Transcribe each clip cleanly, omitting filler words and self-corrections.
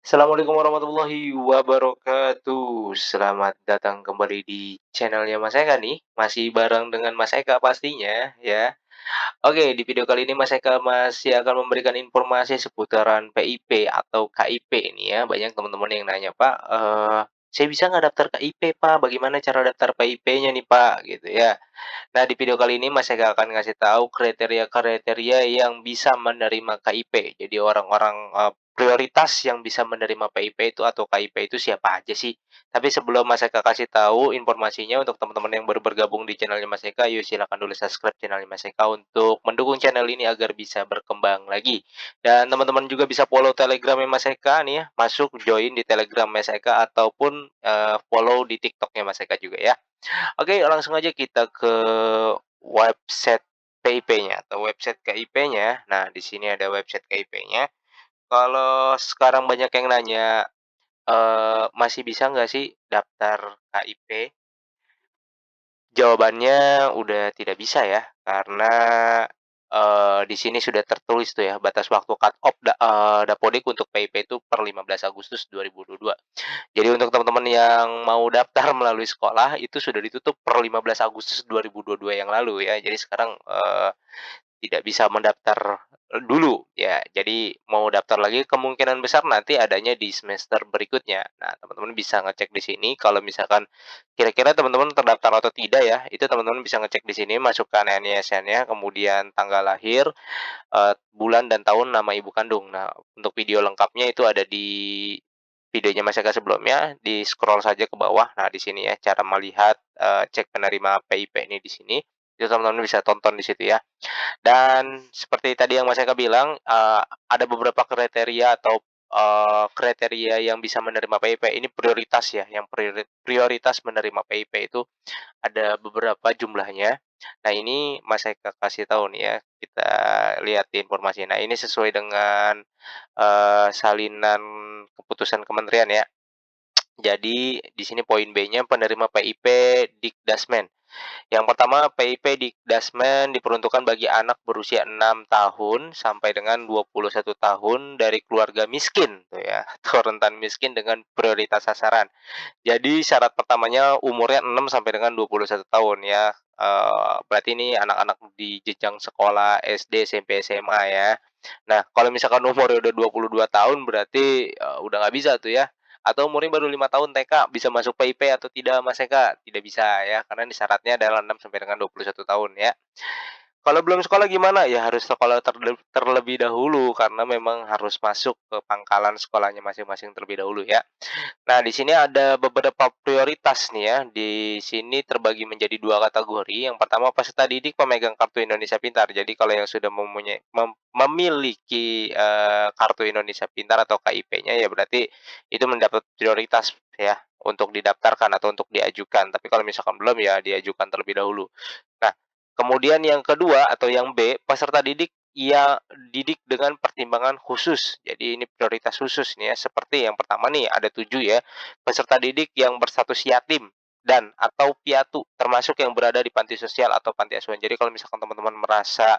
Assalamualaikum warahmatullahi wabarakatuh. Selamat datang kembali di channelnya Mas Eka nih, masih bareng dengan Mas Eka pastinya ya. Oke, di video kali ini Mas Eka masih akan memberikan informasi seputaran PIP atau KIP nih ya. Banyak teman-teman yang nanya, "Pak, saya bisa nggak daftar KIP, Pak? Bagaimana cara daftar PIP-nya nih, Pak?" Gitu ya. Nah, di video kali ini Mas Eka akan ngasih tahu kriteria-kriteria yang bisa menerima KIP. Jadi orang-orang, prioritas yang bisa menerima PIP itu atau KIP itu siapa aja sih? Tapi sebelum Mas Eka kasih tahu informasinya untuk teman-teman yang baru bergabung di channel-nya Mas Eka, yuk silakan dulu subscribe channel-nya Mas Eka untuk mendukung channel ini agar bisa berkembang lagi. Dan teman-teman juga bisa follow Telegram-nya Mas Eka nih ya, masuk join di Telegram Mas Eka ataupun, follow di TikTok-nya Mas Eka juga ya. Oke, langsung aja kita ke website PIP-nya atau website KIP-nya. Nah, di sini ada website KIP-nya. Kalau sekarang banyak yang nanya, masih bisa nggak sih daftar KIP? Jawabannya udah tidak bisa ya, karena, di sini sudah tertulis tuh ya, batas waktu cut off Dapodik untuk PIP itu per 15 Agustus 2022. Jadi untuk teman-teman yang mau daftar melalui sekolah, itu sudah ditutup per 15 Agustus 2022 yang lalu ya. Jadi sekarang, tidak bisa mendaftar, dulu ya. Jadi mau daftar lagi kemungkinan besar nanti adanya di semester berikutnya. Nah, teman-teman bisa ngecek di sini kalau misalkan kira-kira teman-teman terdaftar atau tidak ya, itu teman-teman bisa ngecek di sini, masukkan NISN-nya, kemudian tanggal lahir, bulan dan tahun, nama ibu kandung. Nah, untuk video lengkapnya itu ada di videonya Mas Eka sebelumnya, di-scroll saja ke bawah. Nah, di sini ya cara melihat, cek penerima PIP ini di sini, itu teman-teman bisa tonton di situ ya. Dan seperti tadi yang Mas Eka bilang, ada beberapa kriteria atau, kriteria yang bisa menerima PIP, ini prioritas ya, yang prioritas menerima PIP itu ada beberapa jumlahnya. Nah, ini Mas Eka kasih tahu nih ya, kita lihat di informasi. Nah, ini sesuai dengan, salinan keputusan kementerian ya. Jadi di sini poin B-nya penerima PIP Dikdasmen. Yang pertama, PIP Dikdasmen diperuntukkan bagi anak berusia 6 tahun sampai dengan 21 tahun dari keluarga miskin tuh ya, atau rentan miskin dengan prioritas sasaran. Jadi syarat pertamanya umurnya 6 sampai dengan 21 tahun ya, berarti ini anak-anak di jenjang sekolah SD, SMP, SMA ya. Nah, kalau misalkan umurnya udah 22 tahun berarti, udah nggak bisa tuh ya, atau umurnya baru 5 tahun TK bisa masuk PIP atau tidak Mas Eka? Tidak bisa ya, karena ini syaratnya adalah 6 sampai dengan 21 tahun ya. Kalau belum sekolah gimana? Ya harus sekolah terlebih dahulu karena memang harus masuk ke pangkalan sekolahnya masing-masing terlebih dahulu ya. Nah, di sini ada beberapa prioritas nih ya. Di sini terbagi menjadi 2 kategori. Yang pertama peserta didik pemegang Kartu Indonesia Pintar. Jadi kalau yang sudah memiliki, Kartu Indonesia Pintar atau KIP-nya ya berarti itu mendapat prioritas ya untuk didaftarkan atau untuk diajukan. Tapi kalau misalkan belum ya diajukan terlebih dahulu. Nah, kemudian yang kedua atau yang B, peserta didik didik dengan pertimbangan khusus. Jadi ini prioritas khusus nih ya, seperti yang pertama nih ada 7 ya, peserta didik yang berstatus yatim dan atau piatu, termasuk yang berada di panti sosial atau panti asuhan. Jadi kalau misalkan teman-teman merasa,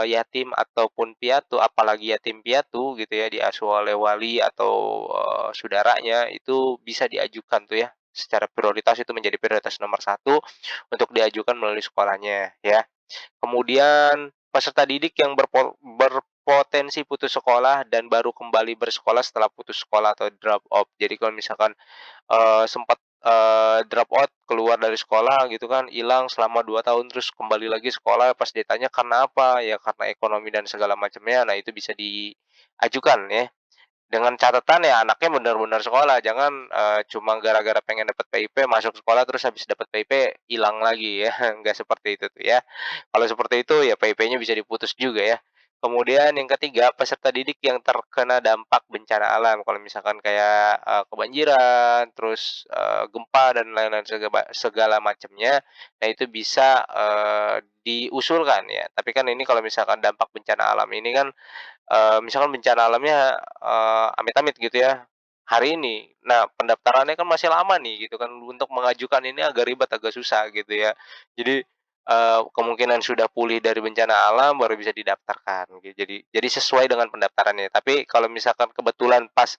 yatim ataupun piatu, apalagi yatim piatu gitu ya, diasuh oleh wali atau, saudaranya, itu bisa diajukan tuh ya, secara prioritas itu menjadi prioritas nomor satu untuk diajukan melalui sekolahnya ya. Kemudian peserta didik yang berpotensi putus sekolah dan baru kembali bersekolah setelah putus sekolah atau drop off. Jadi kalau misalkan, sempat, drop out, keluar dari sekolah gitu kan, hilang selama 2 tahun terus kembali lagi sekolah pas ditanya, "Karena apa?" Ya karena ekonomi dan segala macamnya. Nah itu bisa diajukan ya. Dengan catatan ya anaknya benar-benar sekolah, jangan, cuma gara-gara pengen dapat PIP masuk sekolah terus habis dapat PIP hilang lagi ya, nggak seperti itu tuh ya. Kalau seperti itu ya PIP-nya bisa diputus juga ya. Kemudian yang ketiga, peserta didik yang terkena dampak bencana alam, kalau misalkan kayak, kebanjiran, terus, gempa dan lain-lain segala macamnya, nah itu bisa, diusulkan ya. Tapi kan ini kalau misalkan dampak bencana alam ini kan misalkan bencana alamnya, amit-amit gitu ya, hari ini. Nah, pendaftarannya kan masih lama nih gitu kan, untuk mengajukan ini agak ribet, agak susah gitu ya. Jadi kemungkinan sudah pulih dari bencana alam baru bisa didaftarkan gitu. Jadi sesuai dengan pendaftarannya. Tapi kalau misalkan kebetulan pas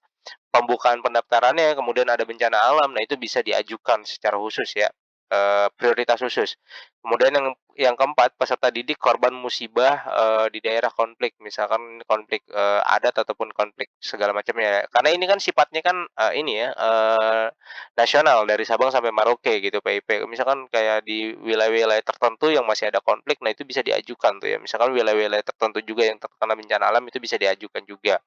pembukaan pendaftarannya kemudian ada bencana alam, nah itu bisa diajukan secara khusus ya, prioritas khusus. Kemudian yang keempat, peserta didik korban musibah, di daerah konflik, misalkan konflik, adat ataupun konflik segala macamnya. Karena ini kan sifatnya kan, ini ya, nasional dari Sabang sampai Merauke gitu PIP. Misalkan kayak di wilayah-wilayah tertentu yang masih ada konflik, nah itu bisa diajukan tuh ya. Misalkan wilayah-wilayah tertentu juga yang terkena bencana alam itu bisa diajukan juga.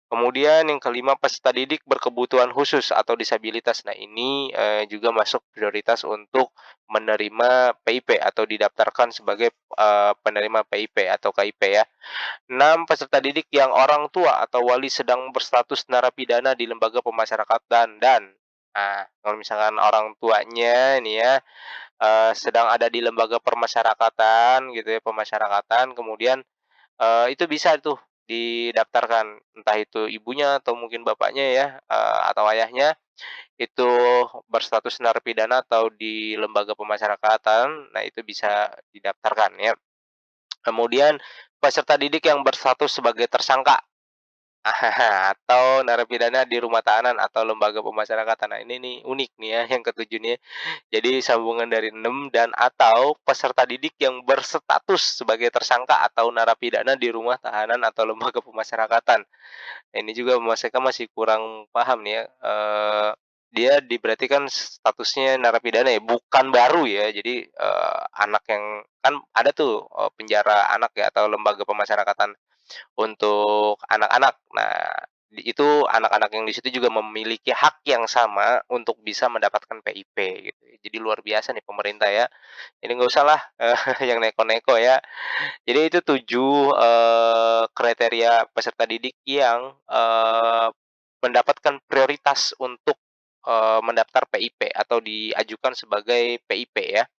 Kemudian yang kelima, peserta didik berkebutuhan khusus atau disabilitas. Nah ini, juga masuk prioritas untuk menerima PIP atau didaftarkan sebagai, penerima PIP atau KIP ya. 6, peserta didik yang orang tua atau wali sedang berstatus narapidana di lembaga pemasyarakatan nah, kalau misalkan orang tuanya ini ya, sedang ada di lembaga permasyarakatan gitu ya, pemasyarakatan, kemudian itu bisa tuh didaftarkan, entah itu ibunya atau mungkin bapaknya ya, atau ayahnya, itu berstatus narapidana atau di lembaga pemasyarakatan, nah itu bisa didaftarkan ya. Kemudian peserta didik yang berstatus sebagai tersangka atau narapidana di rumah tahanan atau lembaga pemasyarakatan. Nah ini nih unik nih ya yang ketujuh nih. Jadi sambungan dari 6 dan atau peserta didik yang berstatus sebagai tersangka atau narapidana di rumah tahanan atau lembaga pemasyarakatan. Nah, ini juga mereka masih kurang paham nih ya, dia berarti kan statusnya narapidana ya, bukan baru ya. Jadi, anak yang kan ada tuh, penjara anak ya atau lembaga pemasyarakatan untuk anak-anak. Nah, itu anak-anak yang di situ juga memiliki hak yang sama untuk bisa mendapatkan PIP gitu. Jadi luar biasa nih pemerintah ya. Jadi nggak usah lah, yang neko-neko ya. Jadi itu 7 kriteria peserta didik yang, mendapatkan prioritas untuk, mendaftar PIP atau diajukan sebagai PIP ya,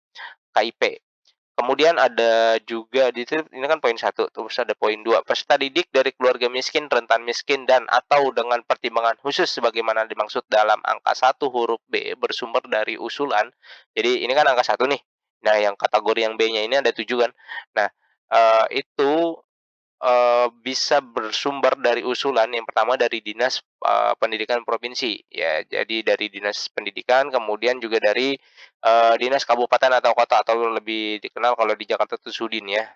KIP. Kemudian ada juga di situ ini kan poin satu, terus ada poin 2 peserta didik dari keluarga miskin, rentan miskin, dan atau dengan pertimbangan khusus sebagaimana dimaksud dalam angka 1 huruf B bersumber dari usulan. Jadi ini kan angka 1 nih. Nah, yang kategori yang B-nya ini ada 7 kan. Nah, itu bisa bersumber dari usulan yang pertama dari Dinas, Pendidikan Provinsi, ya. Jadi dari Dinas Pendidikan, kemudian juga dari, dinas kabupaten atau kota atau lebih dikenal kalau di Jakarta itu Sudin ya,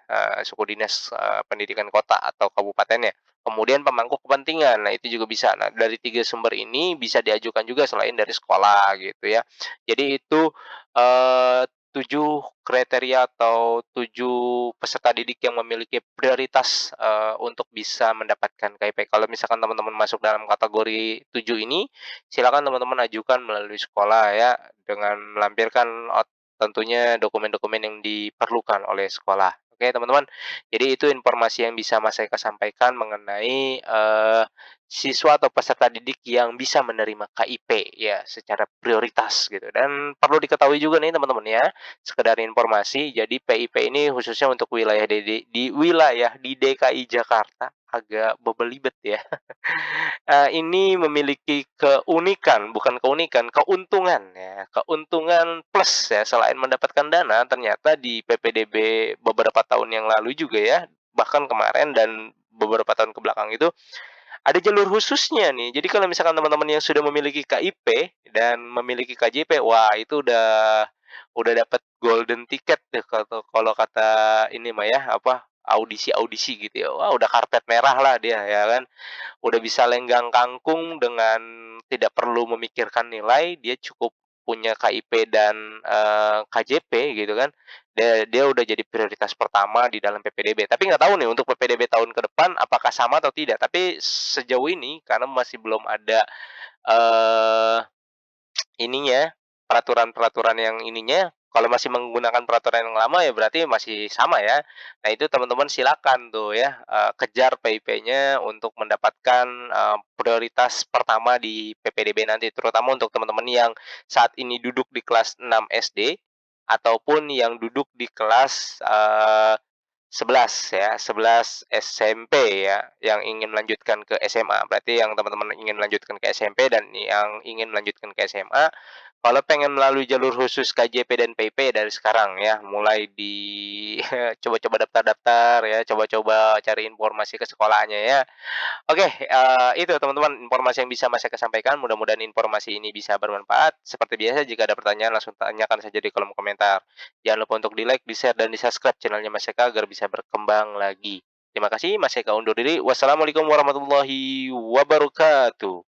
Suku Dinas, Pendidikan Kota atau kabupatennya. Kemudian pemangku kepentingan, nah itu juga bisa. Nah, dari 3 sumber ini bisa diajukan juga selain dari sekolah gitu ya. Jadi itu, eee 7 kriteria atau 7 peserta didik yang memiliki prioritas, untuk bisa mendapatkan KIP. Kalau misalkan teman-teman masuk dalam kategori 7 ini, silakan teman-teman ajukan melalui sekolah ya, dengan melampirkan tentunya dokumen-dokumen yang diperlukan oleh sekolah. Oke, teman-teman. Jadi itu informasi yang bisa Mas Eka sampaikan mengenai, siswa atau peserta didik yang bisa menerima KIP ya, secara prioritas gitu. Dan perlu diketahui juga nih teman-teman ya, sekedar informasi, jadi PIP ini khususnya untuk wilayah di wilayah di DKI Jakarta, agak bebelibet ya. Ini memiliki keunikan, bukan keunikan, keuntungan ya, keuntungan plus ya, selain mendapatkan dana, ternyata di PPDB beberapa tahun yang lalu juga ya, bahkan kemarin dan beberapa tahun ke belakang itu, ada jalur khususnya nih. Jadi kalau misalkan teman-teman yang sudah memiliki KIP dan memiliki KJP, wah itu udah dapat golden ticket deh kalau kata ini mah ya, apa, audisi-audisi gitu ya. Wah udah karpet merah lah dia ya kan. Udah bisa lenggang kangkung dengan tidak perlu memikirkan nilai, dia cukup punya KIP dan, KJP gitu kan, dia dia udah jadi prioritas pertama di dalam PPDB. Tapi nggak tahu nih untuk PPDB tahun ke depan apakah sama atau tidak, tapi sejauh ini karena masih belum ada, eee ininya, peraturan-peraturan yang ininya, kalau masih menggunakan peraturan yang lama ya berarti masih sama ya. Nah itu teman-teman silakan tuh ya, kejar PIP-nya untuk mendapatkan, prioritas pertama di PPDB nanti, terutama untuk teman-teman yang saat ini duduk di kelas 6 SD, ataupun yang duduk di kelas, 11 ya, 11 SMP ya, yang ingin melanjutkan ke SMA. Berarti yang teman-teman ingin melanjutkan ke SMP dan yang ingin melanjutkan ke SMA, Kalau pengen melalui jalur khusus KJP dan PP dari sekarang ya, mulai coba-coba daftar-daftar ya, coba-coba cari informasi ke sekolahnya ya. Oke, itu teman-teman informasi yang bisa Mas Eka sampaikan, mudah-mudahan informasi ini bisa bermanfaat. Seperti biasa jika ada pertanyaan langsung tanyakan saja di kolom komentar. Jangan lupa untuk di-like, di-share, dan di-subscribe channelnya Mas Eka agar bisa berkembang lagi. Terima kasih, Mas Eka undur diri. Wassalamualaikum warahmatullahi wabarakatuh.